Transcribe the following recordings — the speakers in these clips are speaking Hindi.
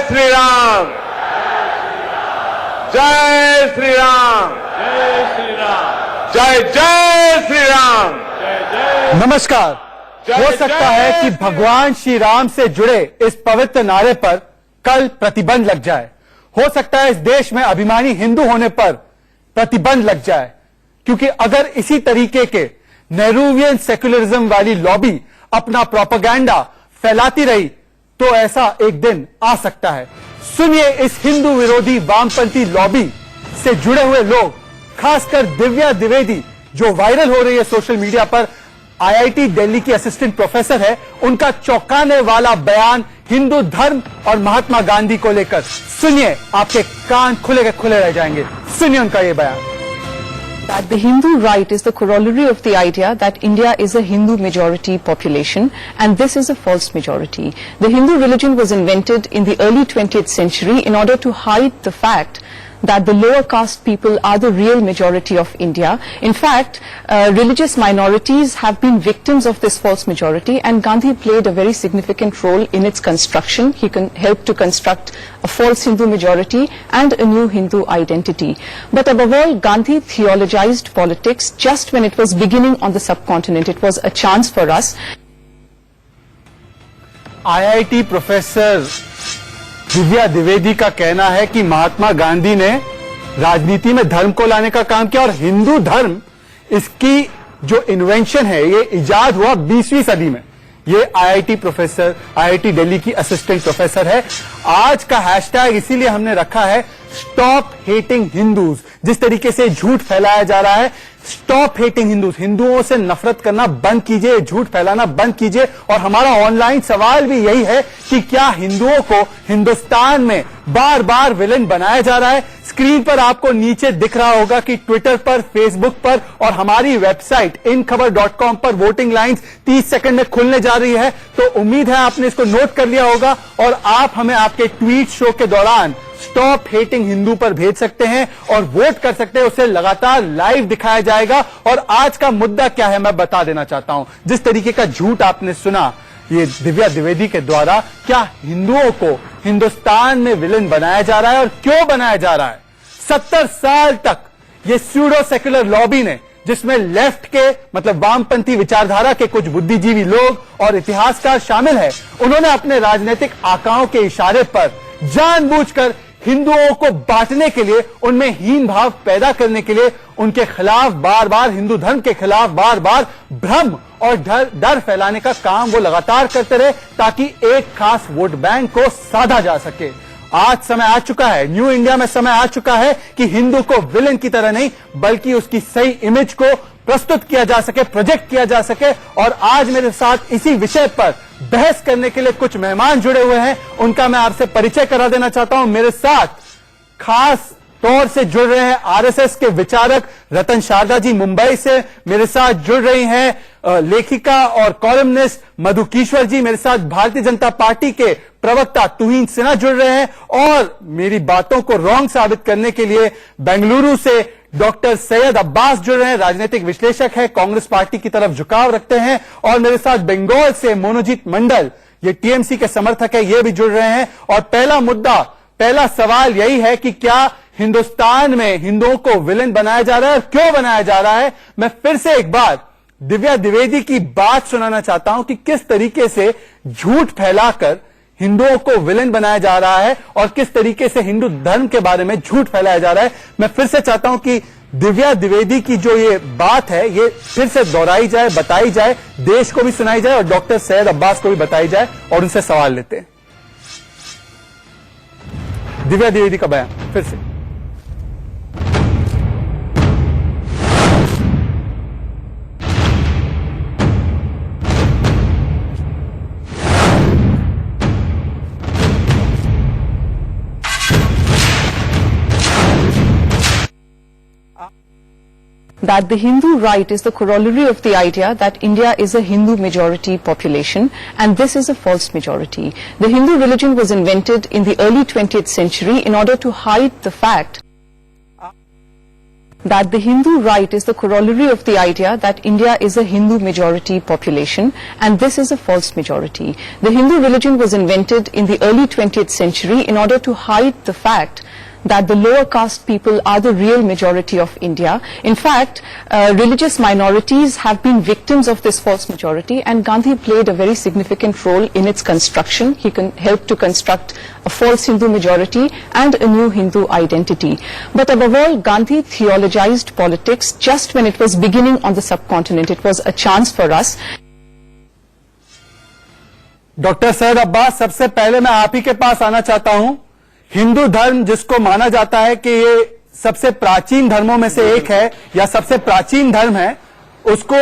श्री राम, जय श्री राम, जय श्री राम, जय जय श्री राम। नमस्कार। हो सकता है कि भगवान श्री राम से जुड़े इस पवित्र नारे पर कल प्रतिबंध लग जाए। हो सकता है इस देश में अभिमानी हिंदू होने पर प्रतिबंध लग जाए, क्योंकि अगर इसी तरीके के नेहरूवियन सेक्युलरिज्म वाली लॉबी अपना प्रोपेगेंडा फैलाती रही तो ऐसा एक दिन आ सकता है। सुनिए इस हिंदू विरोधी वामपंथी लॉबी से जुड़े हुए लोग, खासकर दिव्या द्विवेदी जो वायरल हो रही है सोशल मीडिया पर, आईआईटी दिल्ली की असिस्टेंट प्रोफेसर है, उनका चौंकाने वाला बयान हिंदू धर्म और महात्मा गांधी को लेकर। सुनिए, आपके कान खुले के खुले रह जाएंगे। सुनिए उनका ये बयान। That the Hindu right is the corollary of the idea that India is a Hindu majority population, and this is a false majority. The Hindu religion was invented in the early 20th century in order to hide the fact that the lower caste people are the real majority of India. In fact, religious minorities have been victims of this false majority, and Gandhi played a very significant role in its construction. He helped to construct a false Hindu majority and a new Hindu identity. But above all, Gandhi theologized politics just when it was beginning on the subcontinent. It was a chance for us. IIT professor Divya Dwivedi का कहना है कि महात्मा गांधी ने राजनीति में धर्म को लाने का काम किया और हिंदू धर्म, इसकी जो इन्वेंशन है, ये इजाद हुआ 20वीं सदी में। ये आईआईटी प्रोफेसर, आईआईटी दिल्ली की असिस्टेंट प्रोफेसर है। आज का हैशटैग इसीलिए हमने रखा है स्टॉप हेटिंग हिंदूज। जिस तरीके से झूठ फैलाया जा रहा है, स्टॉप हेटिंग हिंदूज, हिंदुओं से नफरत करना बंद कीजिए, झूठ फैलाना बंद कीजिए। और हमारा ऑनलाइन सवाल भी यही है कि क्या हिंदुओं को हिंदुस्तान में बार बार विलेन बनाया जा रहा है? स्क्रीन पर आपको नीचे दिख रहा होगा कि ट्विटर पर, फेसबुक पर और हमारी वेबसाइट inखबर.com पर वोटिंग लाइंस 30 सेकंड में खुलने जा रही है। तो उम्मीद है आपने इसको नोट कर लिया होगा और आप हमें आपके ट्वीट शो के दौरान स्टॉप हेटिंग हिंदू पर भेज सकते हैं और वोट कर सकते हैं। उसे लगातार लाइव दिखाया जाएगा। और आज का मुद्दा क्या है मैं बता देना चाहता हूं। जिस तरीके का झूठ आपने सुना ये दिव्या द्विवेदी के द्वारा, क्या हिंदुओं को हिंदुस्तान में विलेन बनाया जा रहा है और क्यों बनाया जा रहा है? 70 साल तक ये स्यूडो सेक्युलर लॉबी ने, जिसमें लेफ्ट के मतलब वामपंथी विचारधारा के कुछ बुद्धिजीवी लोग और इतिहासकार शामिल हैं, उन्होंने अपने राजनीतिक आकाओं के इशारे पर जानबूझकर हिंदुओं को बांटने के लिए, उनमें हीन भाव पैदा करने के लिए उनके खिलाफ बार बार, हिंदू धर्म के खिलाफ बार बार भ्रम और डर फैलाने का काम वो लगातार करते रहे, ताकि एक खास वोट बैंक को साधा जा सके। आज समय आ चुका है, न्यू इंडिया में समय आ चुका है कि हिंदू को विलेन की तरह नहीं बल्कि उसकी सही इमेज को प्रस्तुत किया जा सके, प्रोजेक्ट किया जा सके। और आज मेरे साथ इसी विषय पर बहस करने के लिए कुछ मेहमान जुड़े हुए हैं, उनका मैं आपसे परिचय करा देना चाहता हूं। मेरे साथ खास तौर से जुड़ रहे हैं आरएसएस के विचारक रतन शारदा जी मुंबई से, मेरे साथ जुड़ रही हैं लेखिका और कॉलमनिस्ट मधु किश्वर जी, मेरे साथ भारतीय जनता पार्टी के प्रवक्ता तुहीन सिन्हा जुड़ रहे हैं, और मेरी बातों को रॉन्ग साबित करने के लिए बेंगलुरु से डॉक्टर सैयद अब्बास जुड़ रहे हैं, राजनीतिक विश्लेषक है, कांग्रेस पार्टी की तरफ झुकाव रखते हैं। और मेरे साथ बंगाल से मोनोजीत मंडल, ये टीएमसी के समर्थक है, ये भी जुड़ रहे हैं। और पहला सवाल यही है कि क्या हिंदुस्तान में हिंदुओं को विलेन बनाया जा रहा है और क्यों बनाया जा रहा है? मैं फिर से एक बार दिव्या द्विवेदी की बात सुनाना चाहता हूं कि किस तरीके से झूठ फैलाकर हिंदुओं को विलेन बनाया जा रहा है और किस तरीके से हिंदू धर्म के बारे में झूठ फैलाया जा रहा है। मैं फिर से चाहता हूं कि दिव्या द्विवेदी की जो ये बात है ये फिर से दोहराई जाए, बताई जाए, देश को भी सुनाई जाए और डॉक्टर सैयद अब्बास को भी बताई जाए, और उनसे सवाल लेते हैं। दिव्या द्विवेदी का बयान फिर से। That the Hindu right is the corollary of the idea that India is a Hindu majority population, and this is a false majority. The Hindu religion was invented in the early 20th century in order to hide the fact that the Hindu right is the corollary of the idea that India is a Hindu majority population, and this is a false majority. The Hindu religion was invented in the early 20th century in order to hide the fact that the lower caste people are the real majority of India. In fact, religious minorities have been victims of this false majority, and Gandhi played a very significant role in its construction. He helped to construct a false Hindu majority and a new Hindu identity. But above all, Gandhi theologized politics just when it was beginning on the subcontinent. It was a chance for us. Doctor Syed Abbas, सबसे पहले मैं आप ही के पास आना चाहता हूं। हिंदू धर्म जिसको माना जाता है कि ये सबसे प्राचीन धर्मों में से एक है या सबसे प्राचीन धर्म है, उसको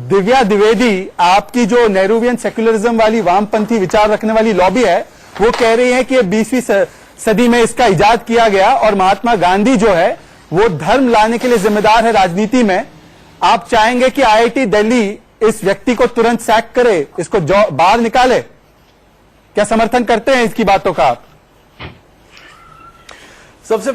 दिव्या द्विवेदी, आपकी जो नेहरूवियन सेक्युलरिज्म वाली वामपंथी विचार रखने वाली लॉबी है, वो कह रही है कि ये 20वीं सदी में इसका इजाद किया गया और महात्मा गांधी जो है वो धर्म लाने के लिए जिम्मेदार है राजनीति में। आप चाहेंगे कि IIT दिल्ली इस व्यक्ति को तुरंत सैक करे, इसको बाहर निकाले? क्या समर्थन करते हैं इसकी बातों का आप? सबसे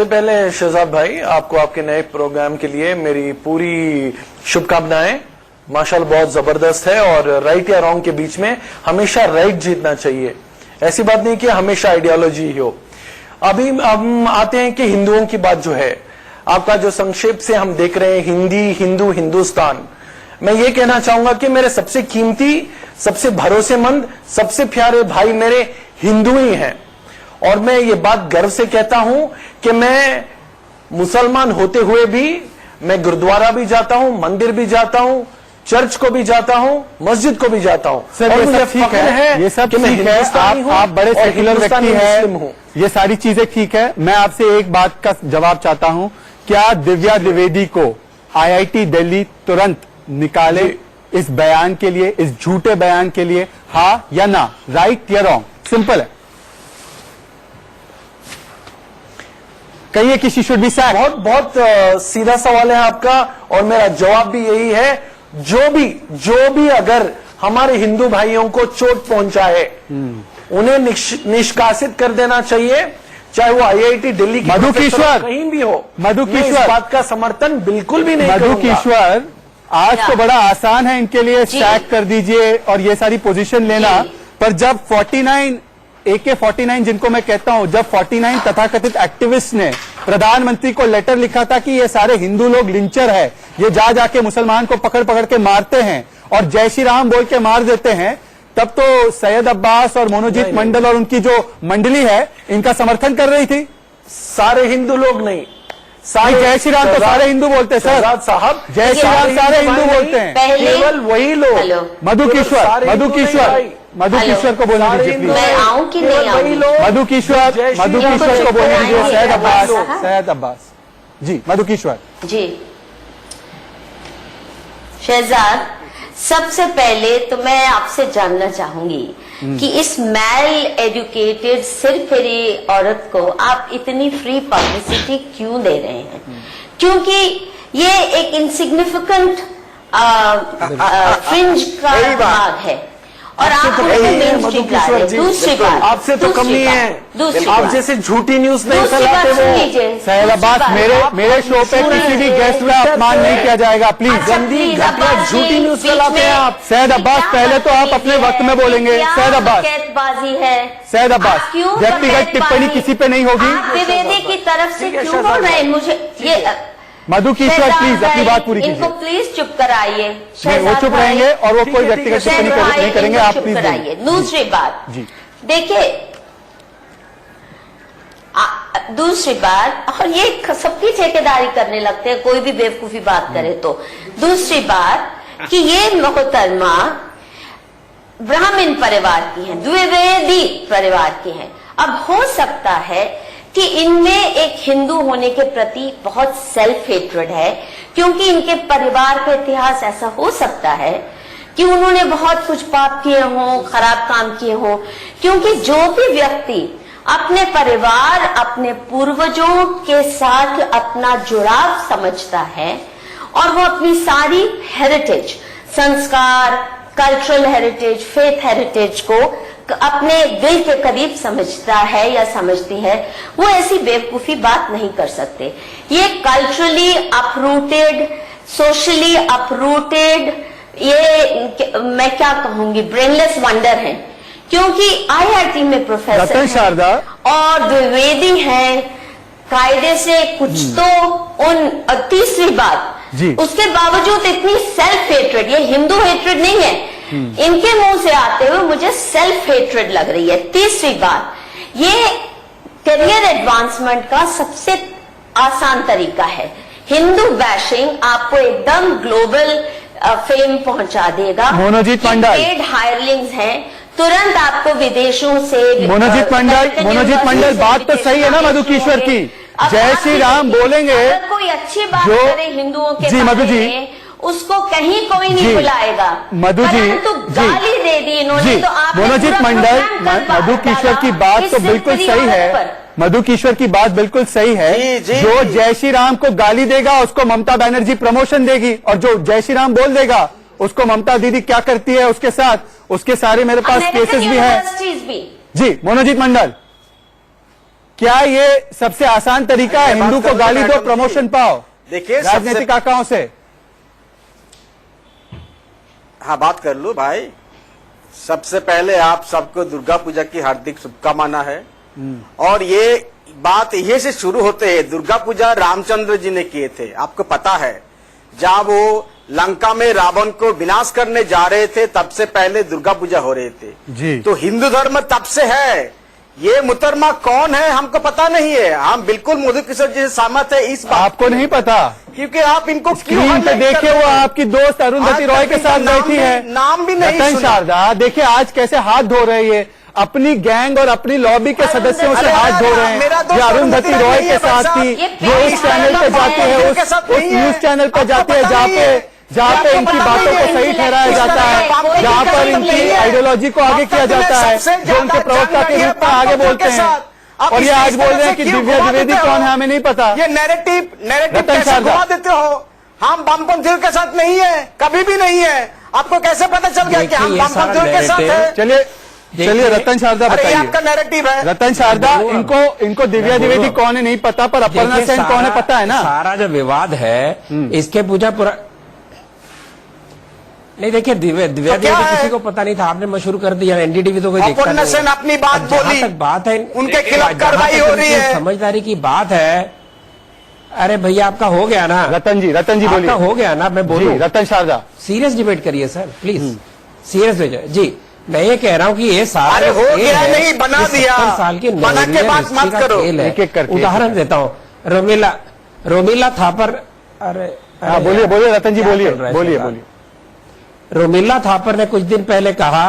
पहले शहजाद भाई, आपको आपके नए प्रोग्राम के लिए मेरी पूरी शुभकामनाएं। माशाल्लाह बहुत जबरदस्त है, और राइट या रॉन्ग के बीच में हमेशा राइट जीतना चाहिए। ऐसी बात नहीं कि हमेशा आइडियोलॉजी ही हो। अभी हम आते हैं कि हिंदुओं की बात जो है, आपका जो संक्षेप से हम देख रहे हैं हिंदी, हिंदू, हिंदुस्तान, मैं ये कहना चाहूंगा कि मेरे सबसे कीमती, सबसे भरोसेमंद, सबसे प्यारे भाई मेरे हिंदू ही हैं। और मैं ये बात गर्व से कहता हूं कि मैं मुसलमान होते हुए भी मैं गुरुद्वारा भी जाता हूं, मंदिर भी जाता हूं, चर्च को भी जाता हूं, मस्जिद को भी जाता हूं। सर, और ये मुझे सब ठीक फख्र है, ये सब कि मैं ठीक है, हिंदुस्तानी हूं आप बड़े और सेक्युलर व्यक्ति मुस्लिम हूं। हैं, ये सारी चीजें ठीक है। मैं आपसे एक बात का जवाब चाहता हूं, क्या दिव्या द्विवेदी को IIT दिल्ली तुरंत निकाले इस बयान के लिए, इस झूठे बयान के लिए? हाँ या ना, राइट या रॉन्ग? सिंपल है। कहिए कि शी शुड बी सैक्ड। बहुत सीधा सवाल है आपका, और मेरा जवाब भी यही है। जो भी अगर हमारे हिंदू भाइयों को चोट पहुंचाए, उन्हें निष्कासित कर देना चाहिए, चाहे वो IIT दिल्ली की मधुकेश्वर कहीं भी हो। मधुकेश्वर, मैं इस बात का समर्थन बिल्कुल भी नहीं करूंगा। मधुकेश्वर, आज तो बड़ा आसान है इनके लिए, सैक कर दीजिए और ये सारी पोजीशन लेना, पर जब 49 AK-49 जिनको मैं कहता हूं, जब 49 तथाकथित एक्टिविस्ट ने प्रधानमंत्री को लेटर लिखा था कि ये सारे हिंदू लोग लिंचर है, ये जाके मुसलमान को पकड़ पकड़ के मारते हैं और जय श्री राम बोल के मार देते हैं, तब तो सैयद अब्बास और मोनोजीत मंडल और उनकी जो मंडली है, इनका समर्थन कर रही थी। सारे हिंदू लोग नहीं, जय श्री राम तो सारे हिंदू बोलते हैं सर साहब, जय श्री राम सारे हिंदू बोलते हैं, केवल वही लोग। मधुकेश्वर को बोलने दीजिए प्लीज। मैं आऊं कि नहीं आऊं? मधुकेश्वर को बोलने दीजिए। सैयद अब्बास जी, मधुकेश्वर जी। शहजाद, सबसे पहले तो मैं आपसे जानना चाहूंगी कि इस मेल एजुकेटेड सिरफिरी औरत को आप इतनी फ्री पब्लिसिटी क्यों दे रहे हैं? क्योंकि ये एक इनसिग्निफिकेंट फ्रिंज का भाग है और आप दूसरी बात, आपसे तो कम नहीं है। आप जैसे झूठी न्यूज नहीं फैलाते वो। सैयद अब्बास, मेरे शो पे किसी भी गेस्ट का अपमान नहीं किया जाएगा, प्लीज। गंदी घटिया झूठी न्यूज फैलाते हैं आप। सैयद अब्बास, पहले तो आप अपने वक्त में बोलेंगे। सैयद अब्बास, सैयद अब्बास, व्यक्तिगत टिप्पणी किसी पे नहीं होगी। द्विवेदी की तरफ से क्यों बोल रहे हैं? मुझे ये मधुकेश्वर प्लीज अपनी बात पूरी कीजिए। इनको प्लीज चुप कराइए। वो चुप रहेंगे और वो कोई व्यक्तिगत टिप्पणी नहीं करेंगे। आप प्लीज कराइए। दूसरी बात, देखिए दूसरी बात, और ये सबकी ठेकेदारी करने लगते हैं, कोई भी बेवकूफी बात करे तो। दूसरी बात कि ये मोहतरमा ब्राह्मण परिवार की हैं, द्विवेदी परिवार की हैं। अब हो सकता है कि इनमें एक हिंदू होने के प्रति बहुत सेल्फ हेट्रेड है, क्योंकि इनके परिवार का इतिहास ऐसा हो सकता है कि उन्होंने बहुत कुछ पाप किए हों, खराब काम किए हों। क्योंकि जो भी व्यक्ति अपने परिवार, अपने पूर्वजों के साथ अपना जुड़ाव समझता है और वो अपनी सारी हेरिटेज, संस्कार, कल्चरल हेरिटेज, फेथ हेरिटेज को अपने दिल के करीब समझता है या समझती है, वो ऐसी बेवकूफी बात नहीं कर सकते। ये कल्चरली अपरूटेड, सोशली अपरूटेड, ये मैं क्या कहूंगी, ब्रेनलेस वंडर है। क्योंकि IIT में प्रोफेसर रतन शारदा और द्विवेदी हैं, कायदे से कुछ तो उन तीसरी बात जी। उसके बावजूद इतनी सेल्फ हेट्रेड, ये हिंदू हेट्रेड नहीं है, इनके मुंह से आते हुए मुझे सेल्फ हेट्रेड लग रही है। तीसरी बात, ये करियर एडवांसमेंट का सबसे आसान तरीका है। हिंदू बैशिंग आपको एकदम ग्लोबल फेम पहुंचा देगा। मोनोजीत मंडल, पेड हायरलिंग्स हैं, तुरंत आपको विदेशों से मोनोजीत मंडल बात तो सही है ना मधुकेश्वर की। जय श्री राम बोलेंगे, अगर कोई अच्छी बात जो करे हिंदुओं के जी मधु बारे जी, में, उसको कहीं कोई नहीं जी, बुलाएगा। मधु जी, परंतु गाली दे दी इन्होंने, जी, तो आपने मोनोजीत पूरा मंडल, प्रोग्राम कर मधुकेश्वर की डाला बात तो इस बिल्कुल सिर्फ सही है। पर। मधुकेश्वर की बात बिल्कुल सही है। जी, जी। जो जय श्री राम को गाली देगा उसको ममता बनर्जी प्रमोशन देगी, और जो जय श्री राम बोल देगा उसको ममता दीदी क्या करती है उसके साथ, उसके सारे मेरे पास अमेरिकन केसेस भी हैं। यूनिवर्सिटीज भी। जी मोनोजीत मंडल, क्या ये सबसे आसान तरीका है? हिंदू को गाली दो, प्रमोशन पाओ देखिए, राजनीतिक आकाओं से। हाँ, बात कर लो भाई। सबसे पहले आप सबको दुर्गा पूजा की हार्दिक शुभकामना है। और ये बात ये से शुरू होते है, दुर्गा पूजा रामचंद्र जी ने किए थे, आपको पता है। जब वो लंका में रावण को विनाश करने जा रहे थे, तब से पहले दुर्गा पूजा हो रहे थे जी। तो हिंदू धर्म तब से है। ये मुहतरमा कौन है हमको पता नहीं है। हम बिल्कुल मधुकेश्वर जी से सहमत है इस बात। आपको नहीं पता, क्योंकि आप इनको स्क्रीन पे देखे वो आपकी दोस्त अरुंधति रॉय के साथ बैठी है। नाम भी नहीं रतन सुना। शारदा देखिए आज कैसे हाथ धो रही है, अपनी गैंग और अपनी लॉबी के सदस्यों से अरे हाथ धो रहे मेरा हैं। दोस्त ये अरुंधति अरुंधति रॉय नहीं के है साथ भाई थी, साहब। ये उस चैनल पे जाते हैं, उस न्यूज चैनल पे जाते हैं जहाँ पे इनकी बातों को सही ठहराया जाता है, जहाँ पर इनकी आइडियोलॉजी को आगे किया जाता है, जो उनके प्रवक्ता के रूप में आगे बोलते हैं। और ये आज बोल रहे हैं कि दिव्या द्विवेदी कौन है हमें नहीं पता। ये नैरेटिव रतन कैसे शारदा। घुमा देते हो? हम वामपंथियों के साथ नहीं है, कभी भी नहीं है। आपको कैसे पता चल गया कि हम देखिए, ये सारा वामपंथियों के साथ है? चलिए रतन शारदा अरे ये बताइए। आपका नैरेटिव है। रतन शारदा, इनको दिव्या द्विवेदी कौन है नहीं पता, पर अपर्णा देखिए, सेन कौन है पता है ना। सारा जो विवाद है इसके पूरा नहीं, देखिए द्विवेदी तो क्या है? किसी को पता नहीं था, आपने मशहूर कर दिया। एनडीटीवी तो कोई देखता अपर्णा नहीं सेन है। अपनी बात अब जहाँ बोली, तक बात है उनके खिलाफ जहाँ कार्रवाई तक हो रही इनकी है। समझदारी की बात है। अरे भैया आपका हो गया ना, रतन जी बोलिए। आपका हो गया ना, मैं बोलूं। जी, रतन शारदा सीरियस डिबेट करिए सर, प्लीज सीरियस भेजो जी। मैं ये कह रहा हूँ कि ये सारा अरे हो खेल गया है, नहीं, बना ये दिया। 70 साल की बना के नवोदिया बात हिस्ट्री मत का करो। खेल है। एक-एक करके। उदाहरण देता हूँ, रोमिला थापर। अरे हाँ बोलिए रतन जी, क्या बोलिए चल रहा है बोलिए इसके बाद? बोलिए। रोमिला थापर ने कुछ दिन पहले कहा,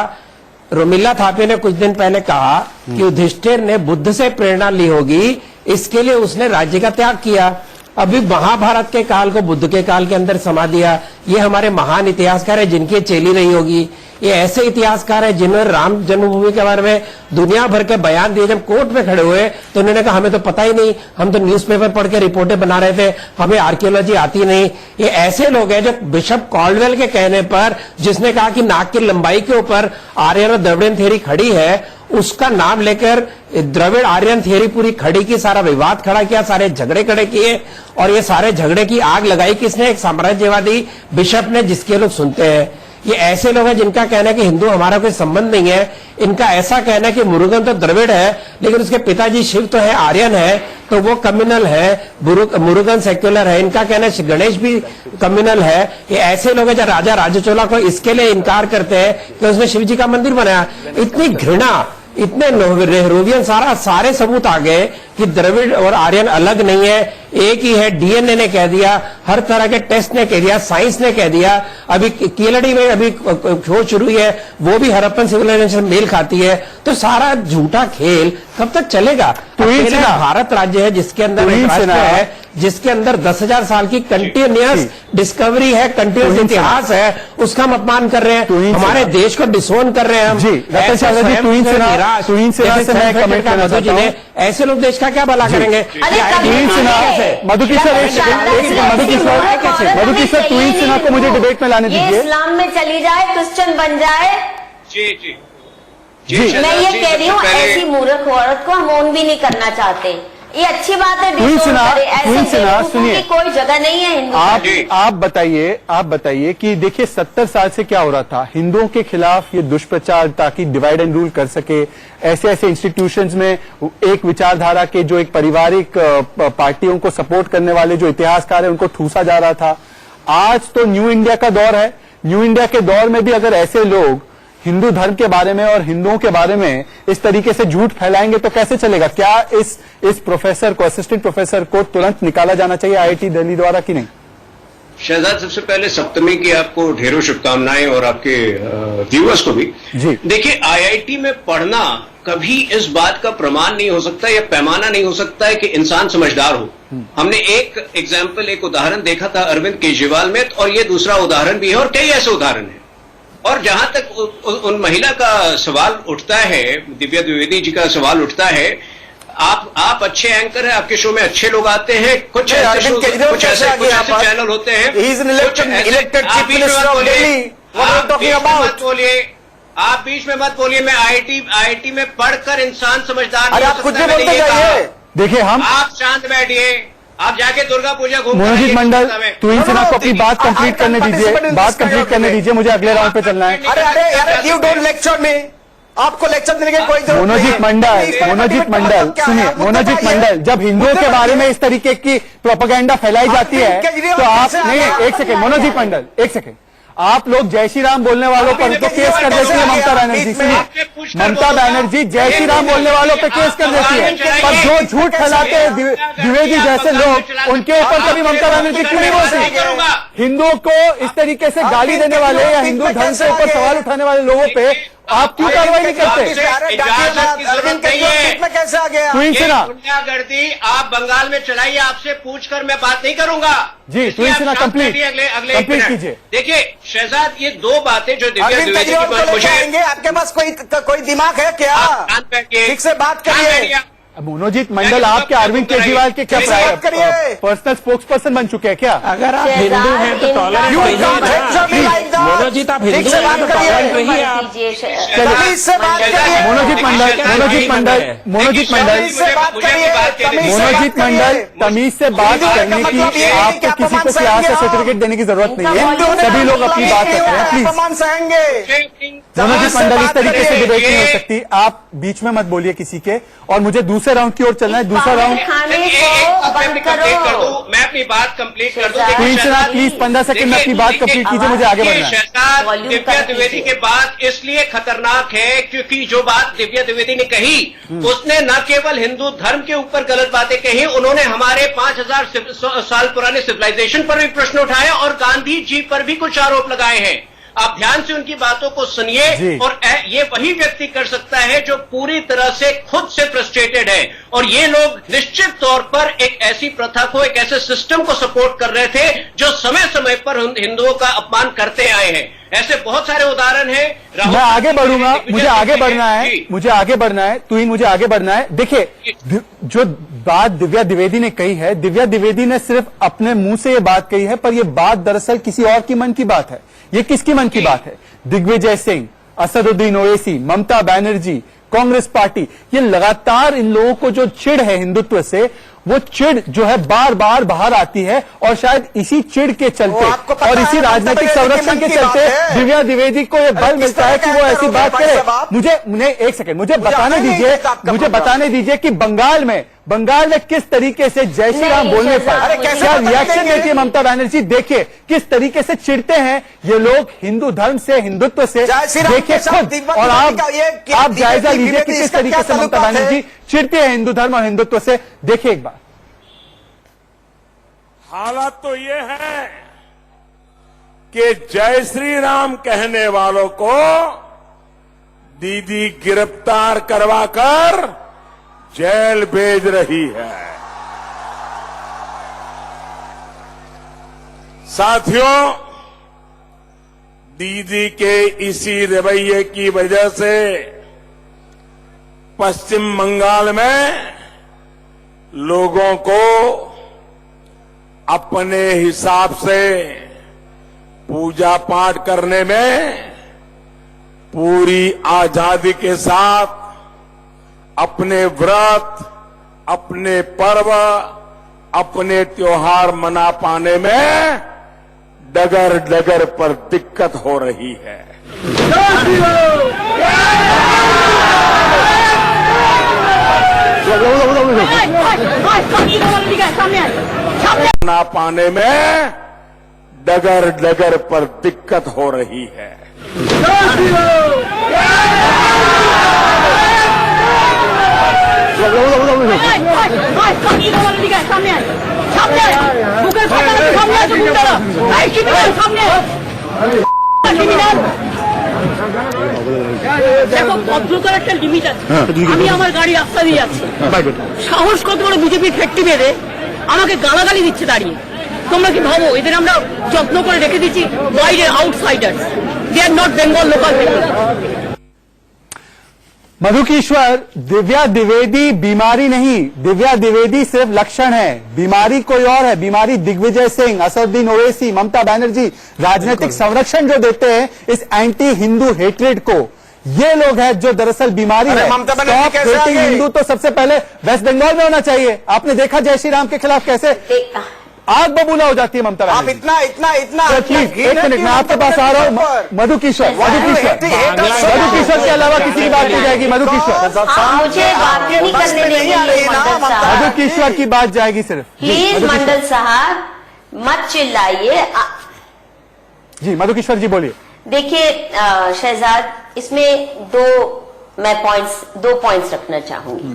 रोमिला थापे ने कुछ दिन पहले कहा कि युधिष्ठिर ने बुद्ध से प्रेरणा ली होगी, इसके लिए उसने राज्य का त्याग किया। अभी महाभारत के काल को बुद्ध के काल के अंदर समा दिया। ये हमारे महान इतिहासकार है जिनकी चेली रही होगी। ये ऐसे इतिहासकार है जिन्होंने राम जन्मभूमि के बारे में दुनिया भर के बयान दिए। जब कोर्ट में खड़े हुए तो उन्होंने कहा हमें तो पता ही नहीं, हम तो न्यूज़पेपर पढ़ के रिपोर्टें बना रहे थे, हमें आर्कियोलॉजी आती नहीं। ये ऐसे लोग हैं जो बिशप कॉल्डवेल के कहने पर, जिसने कहा कि नाक की लंबाई के ऊपर आर्यन और द्रविड़ियन थ्योरी खड़ी है, उसका नाम लेकर द्रविड़ आर्यन थ्योरी पूरी खड़ी की, सारा विवाद खड़ा किया, सारे झगड़े खड़े किए। और ये सारे झगड़े की आग लगाई किसने? एक साम्राज्यवादी बिशप ने, जिसके लोग सुनते हैं। ये ऐसे लोग हैं जिनका कहना है कि हिंदू हमारा कोई संबंध नहीं है। इनका ऐसा कहना है कि मुरुगन तो द्रविड़ है, लेकिन उसके पिताजी शिव तो है, आर्यन है, तो वो कम्युनल है। मुरुगन सेक्युलर है। इनका कहना है गणेश भी कम्युनल है। ये ऐसे लोग हैं जो राजा राजचोला को इसके लिए इनकार करते हैं कि उसने शिव जी का मंदिर बनाया। इतनी घृणा, इतने नेहरूवियन सारे सबूत आ गए कि द्रविड़ और आर्यन अलग नहीं है, एक ही है। डीएनए ने कह दिया, हर तरह के टेस्ट ने कह दिया, साइंस ने कह दिया। अभी केलड़ी में अभी खोज शुरू हुई है, वो भी हड़प्पन सिविलाइजेशन मेल खाती है। तो सारा झूठा खेल कब तक चलेगा? भारत राज्य है जिसके अंदर एक राष्ट्र है, जिसके अंदर 10,000 साल की कंटिन्यूअस डिस्कवरी है, कंटिन्यूअस इतिहास है, उसका हम अपमान कर रहे हैं। हमारे देश को डिसोन कर रहे हैं हम। जी, रतन शारदा जी, तुहिन सिन्हा से मैं कमेंट करना चाहता हूं। ऐसे लोग देश का क्या भला करेंगे? तुहिन सिन्हा, मधुकेश्वर तुहिन सिन्हा को मुझे डिबेट में लाने ये दीजिए। इस्लाम में चली जाए, क्रिश्चियन बन जाए। जी जी मैं ये कह रही हूँ ऐसी मूर्ख औरत को हम ओन भी नहीं करना चाहते। ये अच्छी बात है, क्वीन डिसोन सिन्हा, करे। ऐसे क्वीन सिन्हा, बेवकूफों सुनिए। की कोई जगह नहीं है हिंदू आप बताइए कि देखिए 70 साल से क्या हो रहा था, हिंदुओं के खिलाफ ये दुष्प्रचार ताकि डिवाइड एंड रूल कर सके, ऐसे ऐसे इंस्टीट्यूशंस में एक विचारधारा के जो एक पारिवारिक पार्टियों को सपोर्ट करने वाले जो इतिहासकार है उनको ठूसा जा रहा था। आज तो न्यू इंडिया का दौर है। न्यू इंडिया के दौर में भी अगर ऐसे लोग हिंदू धर्म के बारे में और हिंदुओं के बारे में इस तरीके से झूठ फैलाएंगे तो कैसे चलेगा? क्या इस प्रोफेसर को, असिस्टेंट प्रोफेसर को तुरंत निकाला जाना चाहिए आईआईटी दिल्ली द्वारा कि नहीं? शहजाद, सबसे पहले सप्तमी की आपको ढेरों शुभकामनाएं और आपके व्यूअर्स को भी। जी देखिए, आईआईटी में पढ़ना कभी इस बात का प्रमाण नहीं हो सकता या पैमाना नहीं हो सकता है कि इंसान समझदार हो। हमने एक एग्जाम्पल, एक उदाहरण देखा था अरविंद केजरीवाल में, और ये दूसरा उदाहरण भी है और कई ऐसे उदाहरण हैं। और जहां तक उन महिला का सवाल उठता है, दिव्या द्विवेदी जी का सवाल उठता है, आप अच्छे एंकर हैं, आपके शो में अच्छे लोग आते हैं, कुछ ऐसे चैनल होते हैं, आप बीच में मत बोलिए। मैं आईआईटी में पढ़कर इंसान समझदार नहीं हो सकता, मैंने ये कहा। देखिए आप शांत बैठिए, आप जाके दुर्गा पूजा घूम। मनोजीत मंडल, क्वीन सिन्हा को अपनी बात कंप्लीट करने दीजिए, मुझे अगले राउंड पे चलना है। अरे यू डोंट लेक्चर मी, आपको लेक्चर देने की कोई जरूरत नहीं है। मनोजीत मंडल सुनिए, मनोजीत मंडल, जब हिंदुओं के बारे में इस तरीके की प्रोपेगेंडा फैलाई जाती है तो आप नहीं, एक सेकेंड मनोजीत मंडल, एक सेकेंड, आप लोग जय श्री राम बोलने वालों पर तो केस कर देती है ममता बनर्जी। सुनिए, ममता बनर्जी जय श्री राम बोलने वालों पर केस कर देती है, पर जो झूठ फैलाते हैं द्विवेदी जैसे लोग, उनके ऊपर कभी ममता बनर्जी क्यों नहीं बोलती? हिंदुओं को इस तरीके से गाली देने वाले या हिंदू धर्म के ऊपर सवाल उठाने वाले लोगों पे आप क्यों कार्रवाई नहीं करते? कैसे आ गया? क्वीन सिन्हा, गुंडागर्दी आप बंगाल में चलाइए, आपसे पूछकर मैं बात नहीं करूंगा। जी क्वीन सिन्हा कंप्लीट कीजिए। देखिए शहजाद, ये दो बातें जो दिव्या द्विवेदी की बात मुझे, आपके पास कोई दिमाग है क्या? ठीक से बात करिए। मनोजीत मंडल, आपके अरविंद केजरीवाल के क्या पर्सनल स्पोक्स पर्सन बन चुके हैं क्या? अगर आप हिंदू हैं तो टॉलरेंट रहिए। मनोजीत, आप हिंदू हैं तो टॉलरेंट रहिए। तमीज से बात करने की आपको किसी को क्लास या सर्टिफिकेट देने की जरूरत नहीं है। सभी लोग अपनी बात करते हैं, प्लीज। मनोजीत मंडल, इस तरीके से डिबेट नहीं हो सकती। आप बीच में मत बोलिए किसी के। और मुझे दूसरे राउंड की ओर चलना है। दूसरा राउंड मैं अपनी बात कंप्लीट कर दूं। क्वीन सिन्हा प्लीज 15 सेकंड में अपनी बात कंप्लीट कीजिए, मुझे आगे बढ़ना है। दिव्या द्विवेदी के बात इसलिए खतरनाक है क्योंकि जो बात दिव्या द्विवेदी ने कही, उसने न केवल हिंदू धर्म के ऊपर गलत बातें कही, उन्होंने हमारे 5000 साल पुराने सिविलाइजेशन पर भी प्रश्न उठाया और गांधी जी पर भी कुछ आरोप लगाए हैं। आप ध्यान से उनकी बातों को सुनिए। और ये वही व्यक्ति कर सकता है जो पूरी तरह से खुद से फ्रस्ट्रेटेड है। और ये लोग निश्चित तौर पर एक ऐसी प्रथा को, एक ऐसे सिस्टम को सपोर्ट कर रहे थे जो समय समय पर हिंदुओं का अपमान करते आए हैं। ऐसे बहुत सारे उदाहरण हैं। मैं आगे बढ़ूंगा, मुझे आगे बढ़ना है, मुझे आगे बढ़ना है, मुझे आगे बढ़ना है। देखिए, जो बात दिव्या द्विवेदी ने कही है, दिव्या द्विवेदी ने सिर्फ अपने मुंह से ये बात कही है, पर ये बात दरअसल किसी और की मन की बात है। ये किसकी मन की बात है? दिग्विजय सिंह, असदुद्दीन ओवैसी, ममता बनर्जी, कांग्रेस पार्टी, ये लगातार इन लोगों को जो चिढ़ है हिंदुत्व से, वो चिढ़ जो है बार बार बाहर आती है। और शायद इसी चिढ़ के चलते और इसी राजनीतिक संरक्षण के चलते दिव्या द्विवेदी को ये बल मिलता है कि वो ऐसी बात करे। मुझे एक सेकंड, मुझे बताने दीजिए कि बंगाल में किस तरीके से जय श्री राम बोलने पर क्या रिएक्शन देती है ममता बनर्जी। देखिए किस तरीके से चिढ़ते हैं ये लोग हिंदू धर्म से, हिंदुत्व से। देखिए खुद, और आप जायजा लीजिए कि किस तरीके से ममता बनर्जी चिढ़ती है हिंदू धर्म और हिंदुत्व से। देखिए एक बार। हालात तो ये है कि जय श्री राम कहने वालों को दीदी गिरफ्तार करवाकर जेल भेज रही है। साथियों, दीदी के इसी रवैये की वजह से पश्चिम बंगाल में लोगों को अपने हिसाब से पूजा पाठ करने में पूरी आजादी के साथ अपने व्रत, अपने पर्व, अपने त्योहार मना पाने में डगर डगर पर दिक्कत हो रही है। मना पाने में डगर डगर पर दिक्कत हो रही है। দেখো ভদ্রতার একটা লিমিট আছে। আমি আমার গাড়ি রাস্তা দিয়ে যাচ্ছি, সাহস কত বড় বিজেপি ফ্যাক্টরি বেঁধে আমাকে গালাগালি দিচ্ছে দাঁড়িয়ে। তোমরা কি ভাবো এদের আমরা যত্ন করে রেখে দিচ্ছি? বাইরের outsiders, they are not Bengal local people. Madhukeshwar, Divya Dwivedi बीमारी नहीं, दिव्या द्विवेदी सिर्फ लक्षण है, बीमारी कोई और है। बीमारी दिग्विजय सिंह, असदुद्दीन ओवैसी, ममता बनर्जी राजनीतिक संरक्षण जो देते हैं इस एंटी हिंदू हेट्रेड को, ये लोग हैं जो दरअसल बीमारी है। ममता बनर्जी कैसे आ गई? हिंदू तो सबसे पहले वेस्ट बंगाल में होना चाहिए। आपने देखा जय श्री राम के खिलाफ कैसे आग बबूला हो जाती है ममता आप बनर्जी। इतना इतना इतना प्लीज एक मिनट, मैं आपके पास आ रहा हूँ। मधुकेश्वर के अलावा किसी की बात नहीं जाएगी। मुझे बात नहीं करने देंगे मधुकेश्वर की बात जाएगी सिर्फ। प्लीज मंडल साहब मत चिल्लाइए। जी मधुकेश्वर जी बोलिए। देखिए शहजाद, इसमें दो पॉइंट्स रखना चाहूंगी।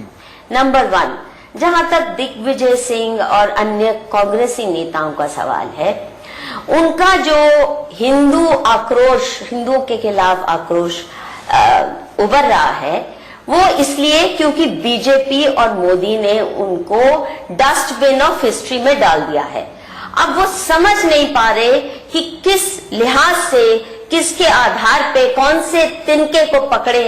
नंबर 1, जहां तक दिग्विजय सिंह और अन्य कांग्रेसी नेताओं का सवाल है, उनका जो हिंदुओं के खिलाफ आक्रोश उभर रहा है, वो इसलिए क्योंकि बीजेपी और मोदी ने उनको डस्टबिन ऑफ हिस्ट्री में डाल दिया है। अब वो समझ नहीं पा रहे कि किस लिहाज से, किसके आधार पे, कौन से तिनके को पकड़े